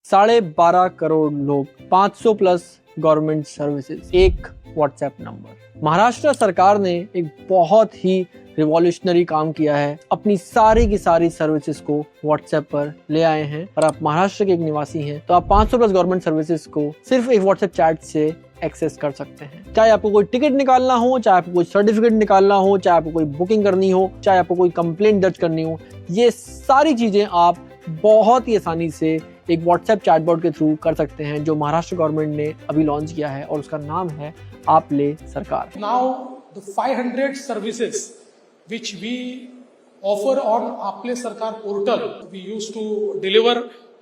12.5 करोड़ लोग, 500 plus government services, एक WhatsApp number. Maharashtra सरकार ने एक बहुत ही रिवॉल्यूशनरी काम किया है, अपनी सारी की सारी सर्विसेज को व्हाट्सएप पर ले आए हैं। और आप महाराष्ट्र के एक निवासी हैं तो आप 500 प्लस गवर्नमेंट सर्विसेज को सिर्फ एक व्हाट्सएप चैट से एक्सेस कर सकते हैं। चाहे आपको कोई टिकट निकालना हो, चाहे आपको कोई सर्टिफिकेट निकालना हो, चाहे आपको कोई बुकिंग करनी हो, चाहे आपको कोई कंप्लेंट दर्ज करनी हो, ये सारी चीजें आप बहुत ही आसानी से एक व्हाट्सएप चैटबॉट के थ्रू कर सकते हैं, जो महाराष्ट्र गवर्नमेंट ने अभी लॉन्च किया है और उसका नाम है आपले सरकार। Now the 500 services which we offer on Aple Sarkar portal, we used to deliver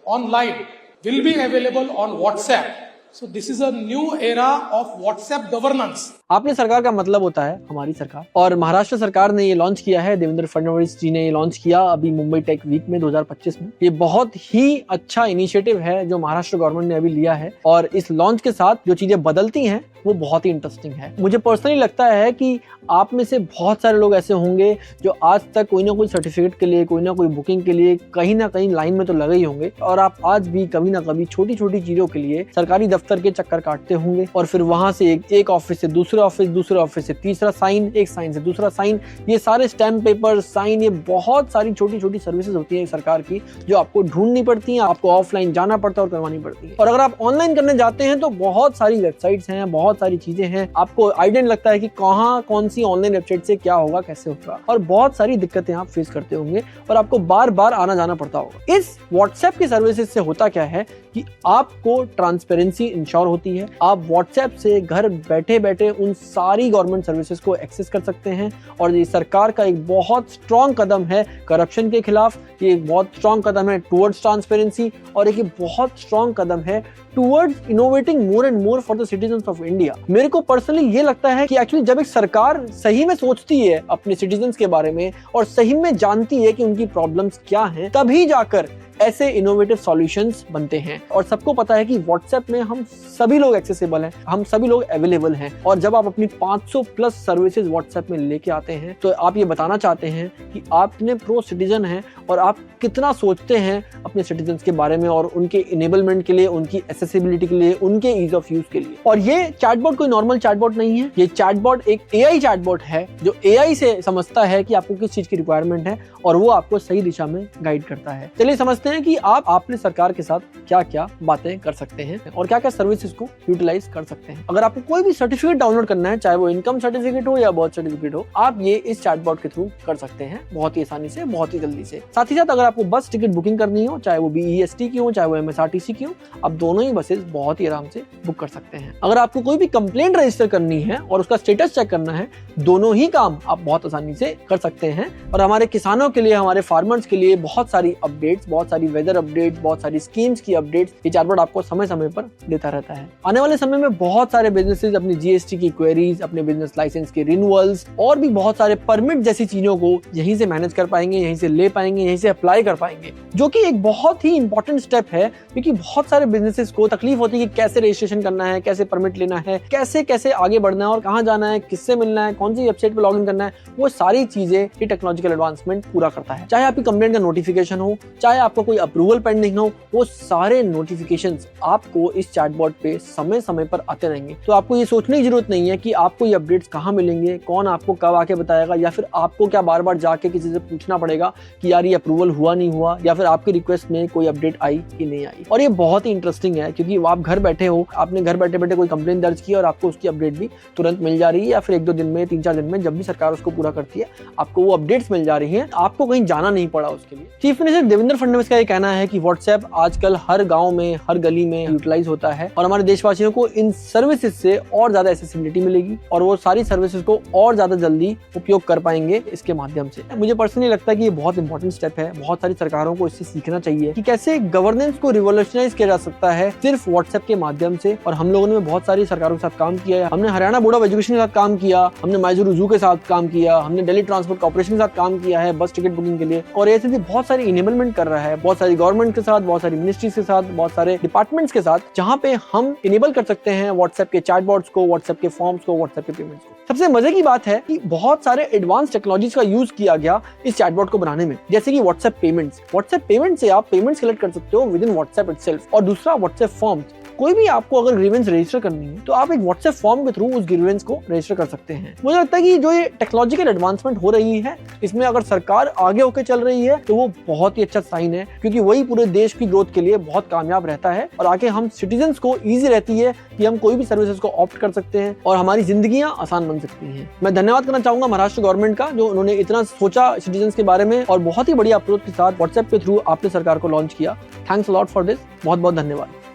online, will be available on WhatsApp. So this is a new era of WhatsApp governance. आपले सरकार का मतलब होता है हमारी सरकार, और महाराष्ट्र सरकार ने ये लॉन्च किया है। देवेंद्र फडणवीस जी ने ये लॉन्च किया अभी मुंबई टेक वीक में 2025 में। ये बहुत ही अच्छा इनिशिएटिव है जो महाराष्ट्र गवर्नमेंट ने अभी लिया है, और इस लॉन्च के साथ जो चीजें बदलती हैं वो बहुत ही इंटरेस्टिंग है। मुझे पर्सनली लगता है कि आप में से बहुत सारे लोग ऐसे होंगे जो आज तक कोई ना कोई सर्टिफिकेट के लिए, कोई ना कोई बुकिंग के लिए कहीं ना कहीं लाइन में तो लगे ही होंगे, और आप आज भी कभी ना कभी छोटी छोटी चीजों के लिए सरकारी दफ्तर के चक्कर काटते होंगे, और फिर वहां से एक ऑफिस से दूसरे ऑफिस, दूसरे ऑफिस से तीसरा साइन, एक साइन से दूसरा साइन, ये सारे स्टैम्प पेपर, साइन, ये बहुत सारी छोटी छोटी सर्विसेज होती है सरकार की जो आपको ढूंढनी पड़ती है, आपको ऑफलाइन जाना पड़ता है और करवानी पड़ती है। और अगर आप ऑनलाइन करने जाते हैं तो बहुत सारी वेबसाइट्स हैं, बहुत सारी चीजें हैं, आपको आइडिया नहीं लगता है कि कहाँ कौन सी ऑनलाइन वेबसाइट से क्या होगा, कैसे होगा, और बहुत सारी दिक्कतें आप फेस करते होंगे और आपको बार बार आना जाना पड़ता होगा। इस व्हाट्सएप की सर्विसेज से होता क्या है कि आपको ट्रांसपेरेंसी इंश्योर होती है। आप व्हाट्सएप से घर बैठे बैठे उन सारी गवर्नमेंट सर्विसेज को एक्सेस कर सकते हैं, और ये सरकार का एक बहुत स्ट्रॉन्ग कदम है करप्शन के खिलाफ, ये एक बहुत स्ट्रॉन्ग कदम है टुवर्ड्स ट्रांसपेरेंसी, और एक बहुत स्ट्रॉन्ग कदम है towards innovating more and more for the citizens of India. मेरे को पर्सनली ये लगता है कि एक्चुअली जब एक सरकार सही में सोचती है अपने सिटीजंस के बारे में और सही में जानती है कि उनकी प्रॉब्लम्स क्या हैं, तभी जाकर ऐसे इनोवेटिव सॉल्यूशंस बनते हैं। और सबको पता है कि व्हाट्सएप में हम सभी लोग एक्सेसिबल हैं, हम सभी लोग अवेलेबल हैं, और जब आप अपनी 500 प्लस सर्विसेज व्हाट्सएप में लेके आते हैं तो आप ये बताना चाहते हैं कि आप अपने प्रो सिटीजन हैं और आप कितना सोचते हैं अपने सिटीजंस के बारे में और उनके इनेबलमेंट के लिए, उनकी एक्सेसिबिलिटी के लिए, उनके ईज ऑफ यूज के लिए। और ये चैटबॉट कोई नॉर्मल चैटबॉट नहीं है, ये चैटबॉट एक एआई चैटबॉट है जो एआई से समझता है कि आपको किस चीज की रिक्वायरमेंट है और वो आपको सही दिशा में गाइड करता है। चलिए समझते हैं कि आप आपले सरकार के साथ क्या क्या बातें कर सकते हैं और क्या क्या सर्विसेज को यूटिलाइज कर सकते हैं। अगर आपको कोई भी सर्टिफिकेट डाउनलोड करना है, चाहे वो इनकम सर्टिफिकेट हो या बर्थ सर्टिफिकेट हो, आप ये इस चैटबॉट के थ्रू कर सकते हैं बहुत ही आसानी से, बहुत ही जल्दी से। साथ ही साथ अगर आपको बस टिकट बुकिंग करनी हो, चाहे वो BEST की हो, चाहे वो MSRTC की हो, आप दोनों ही बसेस बहुत ही आराम से बुक कर सकते हैं। अगर आपको कोई भी कंप्लेंट रजिस्टर करनी है और उसका स्टेटस चेक करना है, दोनों ही काम आप बहुत आसानी से कर सकते हैं। और हमारे किसानों के लिए, हमारे फार्मर्स के लिए बहुत सारी अपडेट्स, बहुत सारी वेदर अपडेट्स, बहुत सारी स्कीम्स की अपडेट्स ये चैटबॉट आपको समय समय पर देता रहता है। आने वाले समय में बहुत सारे बिजनेसेस अपनी GST की क्वेरीज, अपने बिजनेस लाइसेंस के रिन्यूअल्स और भी बहुत सारे परमिट जैसी चीजों को यहीं से मैनेज कर पाएंगे, यहीं से ले पाएंगे, यहीं से अप्लाई कर पाएंगे, जो कि एक बहुत ही इंपॉर्टेंट स्टेप है। क्योंकि बहुत सारे बिजनेसेस को तकलीफ होती है कि कैसे रजिस्ट्रेशन करना है, कैसे परमिट लेना है, कैसे कैसे आगे बढ़ना है और कहाँ जाना है, किससे मिलना है, कौन सी वेबसाइट पर लॉगिन करना है, वो सारी चीजें ये टेक्नोलॉजिकल एडवांसमेंट पूरा करता है। चाहे आपकी कंप्लेंट का नोटिफिकेशन हो, चाहे आपको कोई अप्रूवल पेंडिंग हो, वो सारे नोटिफिकेशंस आपको इस चैटबॉट पे समय समय पर आते रहेंगे। तो आपको ये सोचने की जरूरत नहीं है कि आपको ये अपडेट्स कहाँ मिलेंगे, कौन आपको कब आके बताएगा, या फिर आपको क्या बार बार जाके किसी से पूछना पड़ेगा कि यार ये अप्रूवल हुआ नहीं हुआ, या फिर आपकी रिक्वेस्ट में कोई अपडेट आई कि नहीं आई। और ये बहुत ही इंटरेस्टिंग है क्योंकि आप घर बैठे हो, आपने घर बैठे बैठे कोई कंप्लेंट दर्ज की और आपको उसकी अपडेट भी तुरंत मिल जा रही है, या फिर 1-2 दिन में, 3-4 दिन में, जब भी सरकार उसको पूरा करती है आपको वो अपडेट्स मिल जा रही है। आपको कहीं जाना नहीं पड़ा उसके लिए। चीफ मिनिस्टर देवेंद्र फडणवीस का ये कहना है कि व्हाट्सएप आजकल हर गांव में, हर गली में यूटिलाइज होता है और हमारे देशवासियों को इन सर्विसेज से और ज्यादा एक्सेसिबिलिटी मिलेगी और वो सारी सर्विसेज को और ज्यादा जल्दी उपयोग कर पाएंगे इसके माध्यम से। मुझे पर्सनली लगता है कि ये बहुत इंपॉर्टेंट स्टेप है। बहुत सारी सरकारों को इससे सीखना चाहिए कि कैसे गवर्नेंस को रिवॉल्यूशनाइज किया जा सकता है सिर्फ व्हाट्सएप के माध्यम से। और हम लोगों ने बहुत सारी सरकारों के साथ काम किया है। हमने हरियाणा बोर्ड ऑफ एजुकेशन के साथ काम किया, हमने मैसूर जू के साथ काम किया, हमने दिल्ली ट्रांसपोर्ट कॉर्पोरेशन के साथ काम किया है बस टिकट बुकिंग के लिए, और ऐसे बहुत सारी इनेबलमेंट कर रहा है, बहुत सारी गवर्नमेंट के साथ, बहुत सारी मिनिस्ट्रीज के साथ, बहुत सारे डिपार्टमेंट्स के साथ, जहां पे हम इनेबल कर सकते हैं व्हाट्सएप के चैटबॉट्स को, व्हाट्सएप के फॉर्म्स को, व्हाट्सएप के पेमेंट्स को। सबसे मजे की बात है कि बहुत सारे एडवांस टेक्नोलॉजीज का यूज किया गया इस चैटबॉट को बनाने में, जैसे कि व्हाट्सएप पेमेंट्स। व्हाट्सएप पेमेंट से आप पेमेंट्स कलेक्ट कर सकते हो विद इन व्हाट्सएप इटसेल्फ। और दूसरा व्हाट्सएप फॉर्म्स, कोई भी आपको अगर ग्रीवेंस रजिस्टर करनी है तो आप एक व्हाट्सएप फॉर्म के थ्रू उस ग्रीवेंस को रजिस्टर कर सकते हैं। मुझे लगता है कि जो ये टेक्नोलॉजिकल एडवांसमेंट हो रही है, इसमें अगर सरकार आगे होकर चल रही है तो वो बहुत ही अच्छा साइन है, क्योंकि वही पूरे देश की ग्रोथ के लिए बहुत कामयाब रहता है और आगे हम सिटीजन्स को ईजी रहती है कि हम कोई भी सर्विसेज को ऑप्ट कर सकते हैं और हमारी जिंदगियां आसान बन सकती हैं। मैं धन्यवाद करना चाहूंगा महाराष्ट्र गवर्नमेंट का, जो उन्होंने इतना सोचा सिटीजन्स के बारे में और बहुत ही बड़ी अप्रोच के साथ व्हाट्सएप के थ्रू आपने सरकार को लॉन्च किया। Thanks a lot for this, बहुत बहुत धन्यवाद।